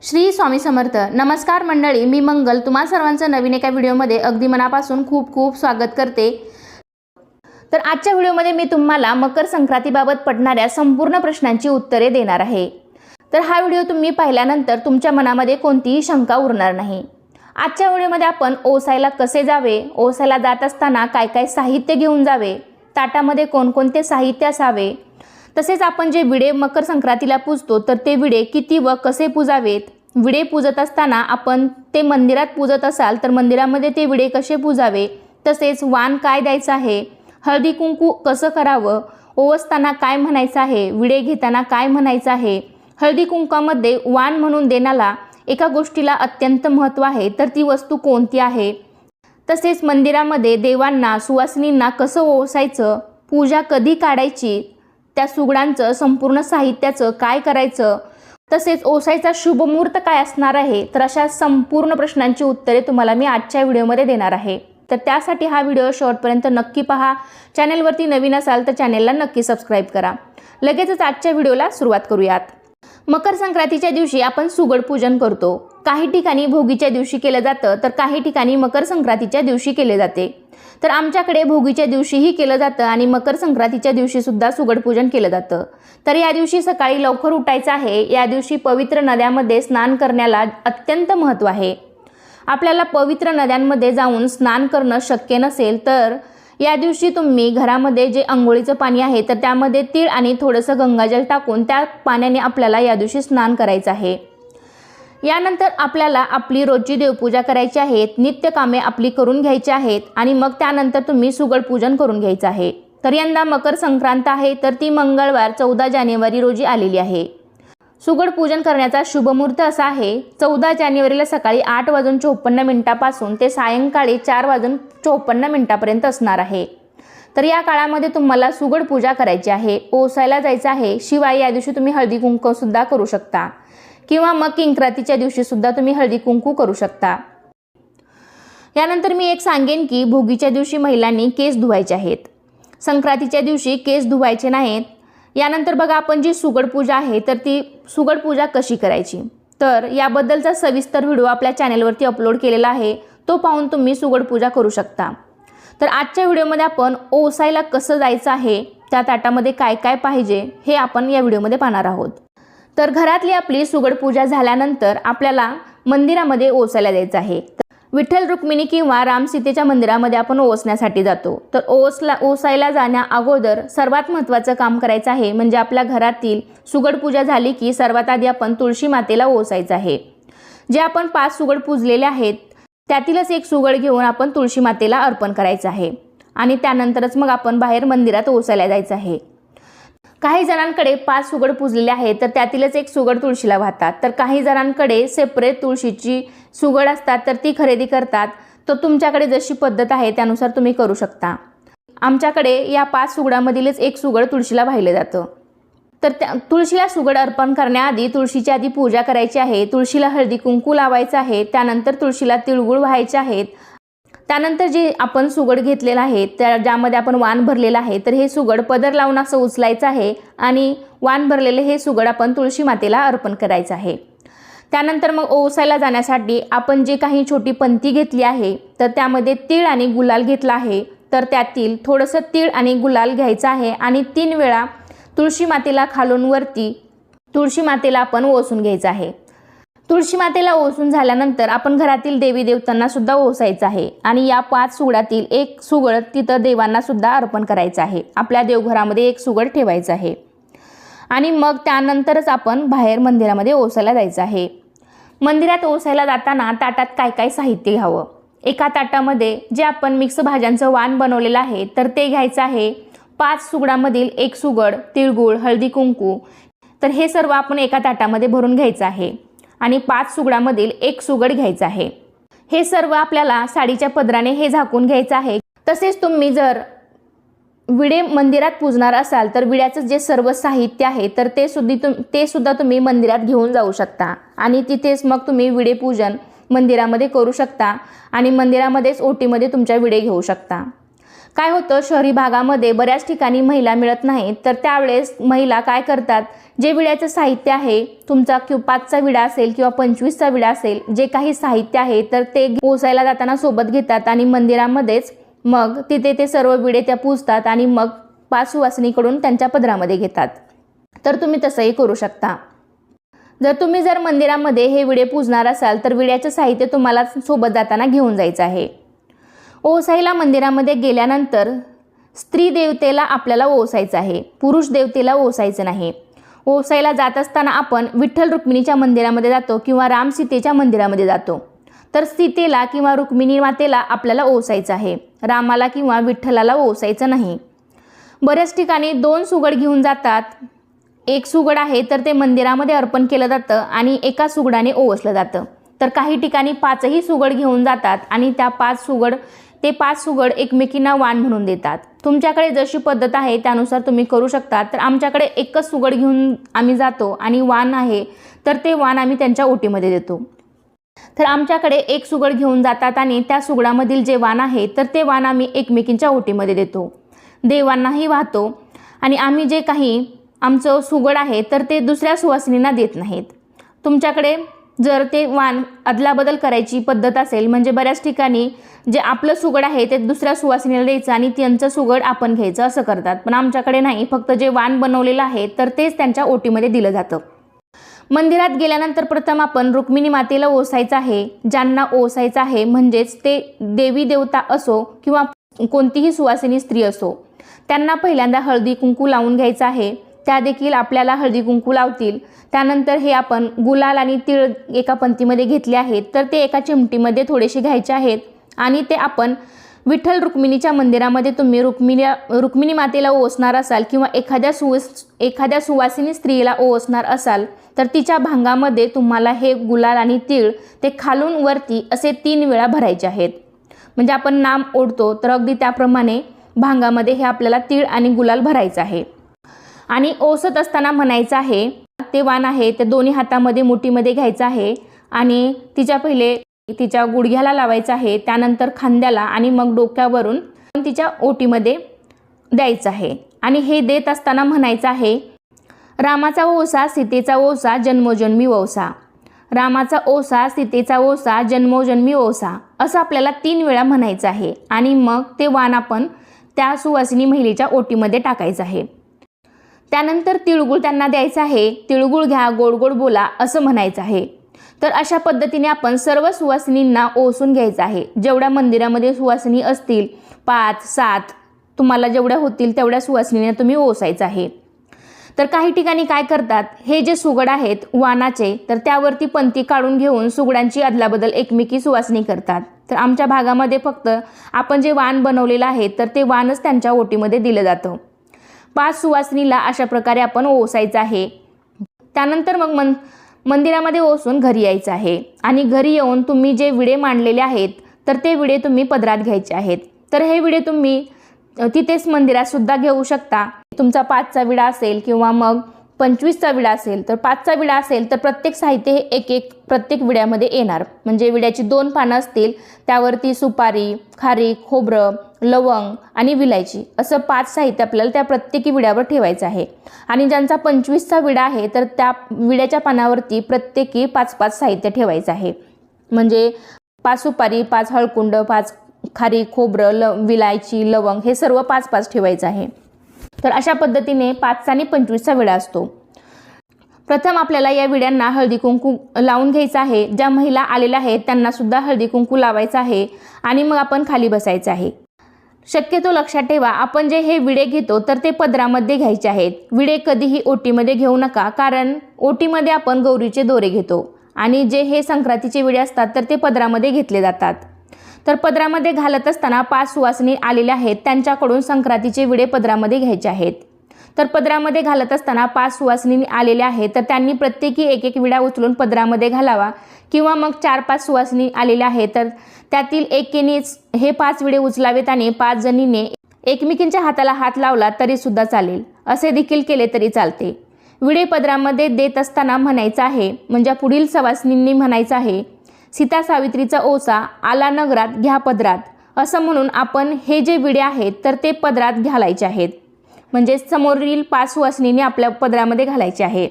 श्री स्वामी समर्थ. नमस्कार मंडळी, मी मंगल तुम्हा सर्वांचं नवीन एका व्हिडिओमध्ये अगदी मनापासून खूप खूप स्वागत करते. तर आजच्या व्हिडिओमध्ये मी तुम्हाला मकर संक्रांतीबाबत पडणाऱ्या संपूर्ण प्रश्नांची उत्तरे देणार आहे. तर हा व्हिडिओ तुम्ही पाहिल्यानंतर तुमच्या मनामध्ये कोणतीही शंका उरणार नाही. आजच्या व्हिडिओमध्ये आपण ओसायला कसे जावे, ओसायला जात असताना काय काय साहित्य घेऊन जावे, ताटामध्ये कोणकोणते साहित्य असावे, तसेच आपण जे विडे मकर संक्रांतीला पूजतो तर ते विडे किती व कसे पूजावेत, विडे पूजत असताना आपण ते मंदिरात पूजत असाल तर मंदिरामध्ये ते विडे कसे पूजावे, तसेच वाण काय द्यायचं आहे, हळदी कुंकू कसं करावं, ओवसताना काय म्हणायचं आहे, विडे घेताना काय म्हणायचं आहे, हळदी कुंकामध्ये वाण म्हणून देण्याला एका गोष्टीला अत्यंत महत्त्व आहे तर ती वस्तू कोणती आहे, तसेच मंदिरामध्ये देवांना सुवासिनींना कसं ओवसायचं, पूजा कधी काढायची, त्या सुगडांचं संपूर्ण साहित्याचं काय करायचं, तसेच ओसायचा शुभ मुहूर्त काय असणार आहे, तर अशा संपूर्ण प्रश्नांची उत्तरे तुम्हाला मी आजच्या व्हिडिओमध्ये देणार आहे. तर त्यासाठी हा व्हिडिओ शेवटपर्यंत नक्की पहा. चॅनलवरती नवीन असाल तर चॅनलला नक्की सबस्क्राईब करा. लगेचच आजच्या व्हिडिओला सुरुवात करूयात. मकर संक्रांतीच्या दिवशी आपण सुगड पूजन करतो. काही ठिकाणी भोगीच्या दिवशी केलं जातं तर काही ठिकाणी मकर संक्रांतीच्या दिवशी केले जाते. तर आमच्याकडे भोगीच्या दिवशीही केलं जातं आणि मकर संक्रांतीच्या दिवशी सुद्धा सुगड पूजन केलं जातं. तर या दिवशी सकाळी लवकर उठायचं आहे. या दिवशी पवित्र नद्यामध्ये स्नान करण्याला अत्यंत महत्त्व आहे. आपल्याला पवित्र नद्यांमध्ये जाऊन स्नान करणं शक्य नसेल तर या दिवशी तुम्ही घरामध्ये जे अंघोळीचं पाणी आहे तर त्यामध्ये तीळ आणि थोडंसं गंगाजल टाकून त्या पाण्याने आपल्याला या दिवशी स्नान करायचं आहे. यानंतर आपल्याला आपली रोजची देवपूजा करायची आहे, नित्यकामे आपली करून घ्यायची आहेत आणि मग त्यानंतर तुम्ही सुगड पूजन करून घ्यायचं आहे. तर यंदा मकर संक्रांत आहे तर ती मंगळवार 14 जानेवारी रोजी आलेली आहे. सुगड पूजन करण्याचा शुभ मुहूर्त असा आहे 14 जानेवारीला सकाळी 8:54 ते सायंकाळी 4:54 असणार आहे. तर या काळामध्ये तुम्हाला सुगड पूजा करायची आहे, ओसायला जायचं आहे. शिवाय या दिवशी तुम्ही हळदी कुंकू सुद्धा करू शकता किंवा मग किंक्रांतीच्या दिवशी सुद्धा तुम्ही हळदी कुंकू करू शकता. यानंतर मी एक सांगेन की भोगीच्या दिवशी महिलांनी केस धुवायचे आहेत, संक्रांतीच्या दिवशी केस धुवायचे नाहीत. यानंतर बघा आपण जी सुगड पूजा आहे तर ती सुगड पूजा कशी करायची, तर याबद्दलचा सविस्तर व्हिडिओ आपल्या चॅनलवरती अपलोड केलेला आहे, तो पाहून तुम्ही सुगड पूजा करू शकता. तर आजच्या व्हिडिओमध्ये आपण ओसायला कसं जायचं आहे, त्या ताटामध्ये काय काय पाहिजे हे आपण या व्हिडिओमध्ये पाहणार आहोत. तर घरातली आपली सुगड पूजा झाल्यानंतर आपल्याला मंदिरामध्ये ओसायला द्यायचं आहे. विठ्ठल रुक्मिणी किंवा राम सीतेच्या मंदिरामध्ये आपण ओसण्यासाठी जातो. तर ओसायला जाण्या अगोदर सर्वात महत्त्वाचं काम करायचं आहे म्हणजे आपल्या घरातील सुगड पूजा झाली की सर्वात आधी आपण तुळशी मातेला ओसायचं आहे. जे आपण 5 सुगड पूजलेले आहेत त्यातीलच एक सुगड घेऊन आपण तुळशी मातेला अर्पण करायचं आहे आणि त्यानंतरच मग आपण बाहेर मंदिरात ओसायला जायचं आहे. काही जणांकडे 5 सुगड पूजलेले आहेत तर त्यातीलच एक सुगड तुळशीला वाहतात. तर काही जणांकडे सेपरेट तुळशीची सुगड असतात तर ती खरेदी करतात. तर तुमच्याकडे जशी पद्धत आहे त्यानुसार तुम्ही करू शकता. आमच्याकडे या 5 सुगडामधीलच एक सुगड तुळशीला वाहिलं जातं. तर तुळशीला सुगड अर्पण करण्याआधी तुळशीची आधी पूजा करायची आहे, तुळशीला हळदी कुंकू लावायचं आहे, त्यानंतर तुळशीला तिळगुळ व्हायचे आहेत. त्यानंतर जे आपण सुगड घेतलेला आहे त्या ज्यामध्ये आपण वाण भरलेलं आहे तर हे सुगड पदर लावून असं उचलायचं आहे आणि वाण भरलेले हे सुगड आपण तुळशी मातेला अर्पण करायचं आहे. त्यानंतर मग ओसायला जाण्यासाठी आपण जे काही छोटी पंती घेतली आहे तर त्यामध्ये तीळ आणि गुलाल घेतला आहे. तर त्यातील थोडंसं तीळ आणि गुलाल घ्यायचं आहे आणि 3 वेळा तुळशी मातेला खालून वरती तुळशी मातेला आपण ओसून घ्यायचं आहे. तुळशी मातेला ओसून झाल्यानंतर आपण घरातील देवी देवतांना सुद्धा ओसायचं आहे आणि या 5 सुगडातील एक सुगड तिथं देवांना सुद्धा अर्पण करायचं आहे. आपल्या देवघरामध्ये एक सुगड ठेवायचं आहे आणि मग त्यानंतरच आपण बाहेर मंदिरामध्ये ओसायला जायचं आहे. मंदिरात ओसायला जाताना ताटात काय काय साहित्य घ्यावं, एका ताटामध्ये जे आपण मिक्स भाज्यांचं वाण बनवलेलं आहे तर ते घ्यायचं आहे. 5 सुगडामधील एक सुगड, तिळगुळ, हळदी कुंकू, तर हे सर्व आपण एका ताटामध्ये भरून घ्यायचं आहे आणि 5 सुगडामधील एक सुगड घ्यायचं आहे. हे सर्व आपल्याला साडीच्या पदराने हे झाकून घ्यायचं आहे. तसेच तुम्ही जर विडे मंदिरात पूजणार असाल तर विड्याचं जे सर्व साहित्य आहे तर ते सुद्धा तुम्ही मंदिरात घेऊन जाऊ शकता आणि तिथेच मग तुम्ही विडे पूजन मंदिरामध्ये करू शकता आणि मंदिरामध्येच ओटीमध्ये तुमच्या विडे घेऊ शकता. काय होतं, शहरी भागामध्ये बऱ्याच ठिकाणी महिला मिळत नाहीत, तर त्यावेळेस महिला काय करतात, जे विड्याचं साहित्य आहे, तुमचा 5चा विडा असेल किंवा 25चा विडा असेल, जे काही साहित्य आहे तर ते ओसायला जाताना सोबत घेतात आणि मंदिरामध्येच मग तिथे ते सर्व विडे त्या पूजतात आणि मग 5 सुवासिनीकडून त्यांच्या पदरामध्ये घेतात. तर तुम्ही तसंही करू शकता. जर मंदिरामध्ये हे विडे पूजणार असाल तर विड्याचं साहित्य तुम्हाला सोबत जाताना घेऊन जायचं आहे. ओसायला मंदिरामध्ये गेल्यानंतर स्त्री देवतेला आपल्याला ओसायचं आहे, पुरुष देवतेला ओसायचं नाही. ओसायला जात असताना आपण विठ्ठल रुक्मिणीच्या मंदिरामध्ये जातो किंवा राम सीतेच्या मंदिरामध्ये जातो. तर सीतेला किंवा रुक्मिणी मातेला आपल्याला ओसायचं आहे, रामाला किंवा विठ्ठलाला ओसायचं नाही. बऱ्याच ठिकाणी 2 सुगड घेऊन जातात. एक सुगड आहे तर ते मंदिरामध्ये अर्पण केलं जातं आणि एका सुगडाने ओवसलं जातं. तर काही ठिकाणी 5ही सुगड घेऊन जातात आणि त्या 5 सुगड एकमेकींना वाण म्हणून देतात. तुमच्याकडे जशी पद्धत आहे त्यानुसार तुम्ही करू शकता. तर आमच्याकडे एकच सुगड घेऊन आम्ही जातो आणि वाण आहे तर ते वाण आम्ही त्यांच्या ओटीमध्ये देतो. तर आमच्याकडे एक सुगड घेऊन जातात आणि त्या सुगडामधील जे वाण आहे तर ते वाण आम्ही एकमेकींच्या ओटीमध्ये देतो, देवांनाही वाहतो आणि आम्ही जे काही आमचं सुगड आहे तर ते दुसऱ्या सुवासिनींना देत नाहीत. तुमच्याकडे जर ते वाण अदलाबदल करायची पद्धत असेल, म्हणजे बऱ्याच ठिकाणी जे आपलं सुगड आहे ते दुसऱ्या सुवासिनीला द्यायचं आणि त्यांचं सुगड आपण घ्यायचं असं करतात. पण आमच्याकडे नाही, फक्त जे वाण बनवलेलं आहे तर तेच त्यांच्या ओटीमध्ये दिलं जातं. मंदिरात गेल्यानंतर प्रथम आपण रुक्मिणी मातेला ओसायचं आहे. ज्यांना ओसायचं आहे म्हणजेच ते देवी देवता असो किंवा कोणतीही सुवासिनी स्त्री असो, त्यांना पहिल्यांदा हळदी कुंकू लावून घ्यायचं आहे. त्या देखील आपल्याला हळदी कुंकू लावतील. त्यानंतर हे आपण गुलाल आणि तीळ एका पंक्तीमध्ये घेतले आहेत तर ते एका चिमटीमध्ये थोडेसे घ्यायचे आहेत आणि ते आपण विठ्ठल रुक्मिणीच्या मंदिरामध्ये तुम्ही रुक्मिणी मातेला ओसणार असाल किंवा एखाद्या सुवासिनी स्त्रीला ओसणार असाल तर तिच्या भांगामध्ये तुम्हाला हे गुलाल आणि तीळ ते खालून वरती असे 3 वेळा भरायचे आहेत. म्हणजे आपण नाम ओढतो तर अगदी त्याप्रमाणे भांगामध्ये हे आपल्याला तीळ आणि गुलाल भरायचं आहे. आणि ओसत असताना म्हणायचं आहे, ते वाण आहे ते दोन्ही हातामध्ये मुठीमध्ये घ्यायचं आहे आणि तिच्या गुडघ्याला लावायचं आहे, त्यानंतर खांद्याला आणि मग डोक्यावरून तिच्या ओटीमध्ये द्यायचं आहे. आणि हे देत असताना म्हणायचं आहे, रामाचा ओसा सीतेचा ओसा जन्मोजन्मी ओसा, रामाचा ओसा सीतेचा ओसा जन्मोजन्मी ओसा, असं आपल्याला 3 वेळा म्हणायचं आहे. आणि मग ते वाण आपण त्या सुवासिनी महिलेच्या ओटीमध्ये टाकायचं आहे. त्यानंतर तिळगुळ त्यांना द्यायचा आहे. तिळगुळ घ्या, गोड गोड बोला असं म्हणायचं आहे. तर अशा पद्धतीने आपण सर्व सुवासिनींना ओसून घ्यायचं आहे. जेवढ्या मंदिरामध्ये सुवासिनी असतील 5, 7 तुम्हाला जेवढ्या होतील तेवढ्या सुवासिनींना तुम्ही ओसायचं आहे. तर काही ठिकाणी काय करतात, हे जे सुगड आहेत वाणाचे तर त्यावरती पंती काढून घेऊन सुगडांची अदलाबदल एकमेकी सुवासिनी करतात. तर आमच्या भागामध्ये फक्त आपण जे वाण बनवलेलं आहे तर ते वाणच त्यांच्या ओटीमध्ये दिलं जातं. 5 सुवासिनीला अशा प्रकारे आपण ओसायचं आहे. त्यानंतर मग मंदिरामध्ये ओसून घरी यायचं आहे आणि घरी येऊन तुम्ही जे विडे मांडलेले आहेत तर ते विडे तुम्ही पदरात घ्यायचे आहेत. तर हे विडे तुम्ही तिथेच मंदिरात सुद्धा घेऊ शकता. तुमचा 5चा विडा असेल किंवा मग 25चा विडा असेल तर 5चा विडा असेल तर प्रत्येक साहित्य हे एक प्रत्येक विड्यामध्ये येणार. म्हणजे विड्याची 2 पानं असतील, त्यावरती सुपारी, खारीक, खोबरं, लवंग आणि विलायची असं 5 साहित्य आपल्याला त्या प्रत्येकी विड्यावर ठेवायचं आहे. आणि ज्यांचा 25चा विडा आहे तर त्या विड्याच्या पानावरती प्रत्येकी 5-5 साहित्य ठेवायचं आहे. म्हणजे 5 सुपारी, 5 हळकुंड, 5 खारीक, खोबरं, विलायची, लवंग हे सर्व 5-5 ठेवायचं आहे. तर अशा पद्धतीने 5चा आणि 25चा विडा असतो. प्रथम आपल्याला या विड्यांना हळदी कुंकू लावून घ्यायचं आहे. ज्या महिला आलेल्या आहेत त्यांना सुद्धा हळदी कुंकू लावायचं आहे आणि मग आपण खाली बसायचं आहे. शक्यतो लक्षात ठेवा, आपण जे हे विडे घेतो तर ते पदरामध्ये घ्यायचे आहेत. विडे कधीही ओटीमध्ये घेऊ नका, कारण ओटीमध्ये आपण गौरीचे दोरे घेतो आणि जे हे संक्रांतीचे विडे असतात तर ते पदरामध्ये घेतले जातात. तर पदरामध्ये घालत असताना 5 सुवासिनी आलेल्या आहेत त्यांच्याकडून संक्रांतीचे विडे पदरामध्ये घ्यायचे आहेत. तर पदरामध्ये घालत असताना 5 सुवासिनी आलेल्या आहेत तर त्यांनी प्रत्येकी एक विडा उचलून पदरामध्ये घालावा किंवा मग 4-5 सुवासिनी आलेल्या आहेत तर त्यातील एकेनेच हे 5 विडे उचलावेत आणि 5 जणींनी एकमेकींच्या हाताला हात लावला तरी सुद्धा चालेल, असे देखील केले तरी चालते. विडे पदरामध्ये देत असताना म्हणायचं आहे, म्हणजे पुढील सुवासिनींनी म्हणायचं आहे, सीता सावित्रीचा ओसा आला नगरात घ्या पदरात, असं म्हणून आपण हे जे विडे आहेत तर ते पदरात घालायचे आहेत, म्हणजे समोरील 5 सुवासिनींनी आपल्या पदरामध्ये घालायचे आहे.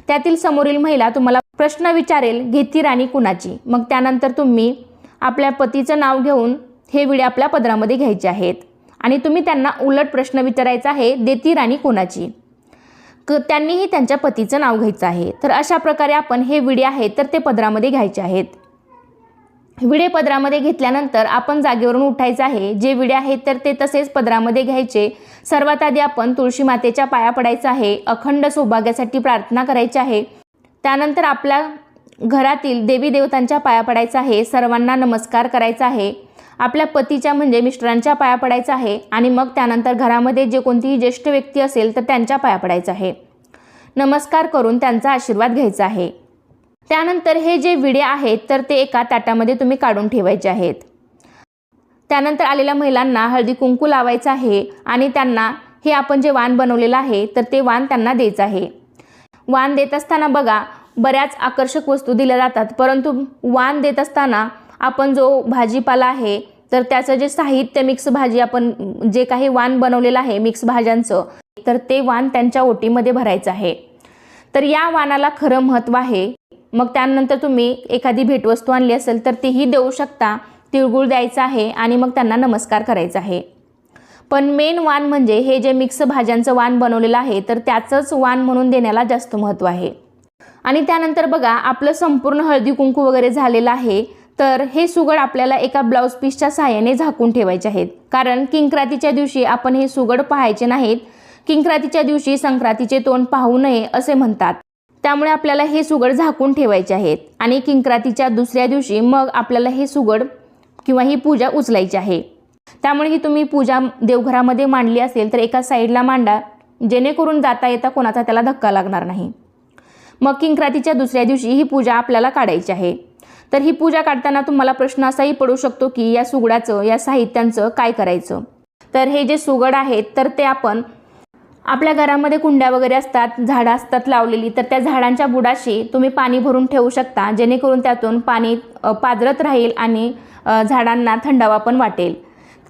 त्यातील समोरील महिला तुम्हाला प्रश्न विचारेल, घेती राणी कुणाची. मग त्यानंतर तुम्ही आपल्या पतीचं नाव घेऊन हे विडे आपल्या पदरामध्ये घ्यायचे आहेत आणि तुम्ही त्यांना उलट प्रश्न विचारायचा आहे, देती राणी कोणाची. त्यांनीही त्यांच्या पतीचं नाव घ्यायचं आहे. तर अशा प्रकारे आपण हे विडे आहेत तर ते पदरामध्ये घ्यायचे आहेत. विडे पदरामध्ये घेतल्यानंतर आपण जागेवरून उठायचं आहे. जे विडे आहेत तर ते तसेच पदरामध्ये घ्यायचे. सर्वात आधी आपण तुळशी मातेच्या पाया पडायचं आहे, अखंड सौभाग्यासाठी प्रार्थना करायची आहे. त्यानंतर आपल्या घरातील देवी देवतांच्या पाया पडायचं आहे, सर्वांना नमस्कार करायचा आहे. आपल्या पतीच्या म्हणजे मिस्टरांच्या पाया पडायचं आहे आणि मग त्यानंतर घरामध्ये जे कोणतीही ज्येष्ठ व्यक्ती असेल तर त्यांच्या पाया पडायचं आहे. नमस्कार करून त्यांचा आशीर्वाद घ्यायचा आहे. त्यानंतर हे जे विडे आहेत तर ते एका ताटामध्ये तुम्ही काढून ठेवायचे आहेत. त्यानंतर आलेल्या महिलांना हळदी कुंकू लावायचं आहे आणि त्यांना हे आपण जे वाण बनवलेलं आहे तर ते वाण त्यांना द्यायचं आहे. वाण देत असताना बघा बऱ्याच आकर्षक वस्तू दिल्या जातात, परंतु वाण देत असताना आपण जो भाजीपाला आहे तर त्याचं जे साहित्य मिक्स भाजी आपण जे काही वाण बनवलेलं आहे मिक्स भाज्यांचं तर ते वाण त्यांच्या ओटीमध्ये भरायचं आहे. तर या वाणाला खरं महत्त्व आहे. मग त्यानंतर तुम्ही एखादी भेटवस्तू आणली असेल तर तीही देऊ शकता. तिळगुळ द्यायचा आहे आणि मग त्यांना नमस्कार करायचा आहे. पण मेन वाण म्हणजे हे जे मिक्स भाज्यांचं वाण बनवलेलं आहे तर त्याचंच वाण म्हणून देण्याला जास्त महत्त्व आहे. आणि त्यानंतर बघा आपलं संपूर्ण हळदी कुंकू वगैरे झालेलं आहे. तर हे सुगड आपल्याला एका ब्लाऊज पीसच्या सहाय्याने झाकून ठेवायचे आहेत, कारण किंक्रातीच्या दिवशी आपण हे सुगड पाहायचे नाहीत. किंक्रातीच्या दिवशी संक्रांतीचे तोंड पाहू नये असे म्हणतात. त्यामुळे आपल्याला हे सुगड झाकून ठेवायचे आहेत आणि किंक्रातीच्या दुसऱ्या दिवशी मग आपल्याला हे सुगड किंवा ही पूजा उचलायची आहे. त्यामुळे ही तुम्ही पूजा देवघरामध्ये मांडली असेल तर एका साईडला मांडा, जेणेकरून जाता येता कोणाचा त्याला धक्का लागणार नाही. मग किंक्रातीच्या दुसऱ्या दिवशी ही पूजा आपल्याला काढायची आहे. तर ही पूजा काढताना तुम्हाला प्रश्न असाही पडू शकतो की या सुगडाचं या साहित्यांचं काय करायचं. तर हे जे सुगड आहेत तर ते आपण आपल्या घरामध्ये कुंड्या वगैरे असतात, झाडं असतात लावलेली, तर त्या झाडांच्या बुडाशी तुम्ही पाणी भरून ठेवू शकता, जेणेकरून त्यातून पाणी पाझरत राहील आणि झाडांना थंडावा पण वाटेल.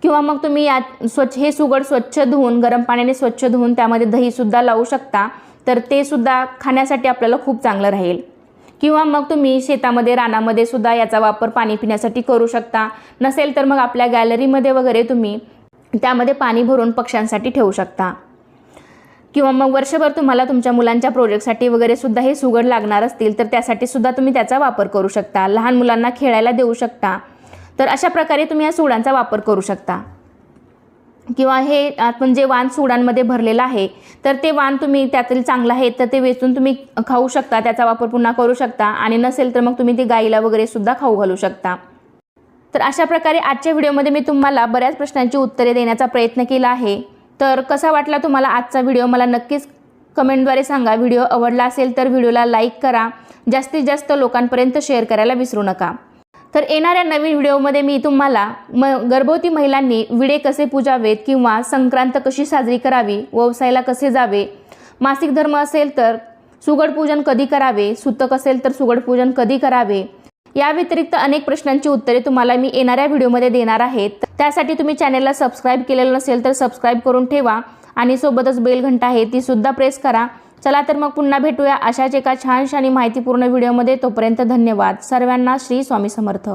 किंवा मग तुम्ही हे सुगड स्वच्छ धुवून गरम पाण्याने स्वच्छ धुवून त्यामध्ये दहीसुद्धा लावू शकता, तर ते सुद्धा खाण्यासाठी आपल्याला खूप चांगलं राहील. किंवा मग तुम्ही शेतामध्ये रानामध्ये सुद्धा याचा वापर पाणी पिण्यासाठी करू शकता. नसेल तर मग आपल्या गॅलरीमध्ये वगैरे तुम्ही त्यामध्ये पाणी भरून पक्ष्यांसाठी ठेवू शकता. किंवा मग वर्षभर तुम्हाला तुमच्या मुलांच्या प्रोजेक्टसाठी वगैरे सुद्धा हे सुगड लागणार असतील तर त्यासाठी सुद्धा तुम्ही त्याचा वापर करू शकता. लहान मुलांना खेळायला देऊ शकता. तर अशा प्रकारे तुम्ही या सुगडांचा वापर करू शकता. किंवा हे आपण जे वाण सुगडांमध्ये भरलेलं आहे तर ते वाण तुम्ही त्यातील चांगलं आहे तर ते वेचून तुम्ही खाऊ शकता, त्याचा वापर पुन्हा करू शकता. आणि नसेल तर मग तुम्ही ते गाईला वगैरे सुद्धा खाऊ घालू शकता. तर अशा प्रकारे आजच्या व्हिडिओमध्ये मी तुम्हाला बऱ्याच प्रश्नांची उत्तरे देण्याचा प्रयत्न केला आहे. तर कसा वाटला तुम्हाला आजचा व्हिडिओ मला नक्कीच कमेंटद्वारे सांगा. व्हिडिओ आवडला असेल तर व्हिडिओला लाईक करा, जास्तीत जास्त लोकांपर्यंत शेअर करायला विसरू नका. तर येणाऱ्या नवीन व्हिडिओमध्ये मी तुम्हाला गर्भवती महिलांनी विडे कसे पूजावेत किंवा संक्रांत कशी साजरी करावी, व्यवसायाला कसे जावे, मासिक धर्म असेल तर सुगड पूजन कधी करावे, सुतक असेल तर सुगड पूजन कधी करावे, या व्यतिरिक्त अनेक प्रश्नांची उत्तरे तुम्हाला मी येणाऱ्या व्हिडिओमध्ये देणार आहे. त्यासाठी तुम्ही चॅनलला सबस्क्राईब केलेलं नसेल तर सबस्क्राईब करून ठेवा आणि सोबतच बेल घंटा आहे ती सुद्धा प्रेस करा. चला तर मग पुन्हा भेटूया अशाच एका छानशा आणि माहितीपूर्ण व्हिडिओमध्ये. तोपर्यंत धन्यवाद. सर्वांना श्री स्वामी समर्थ.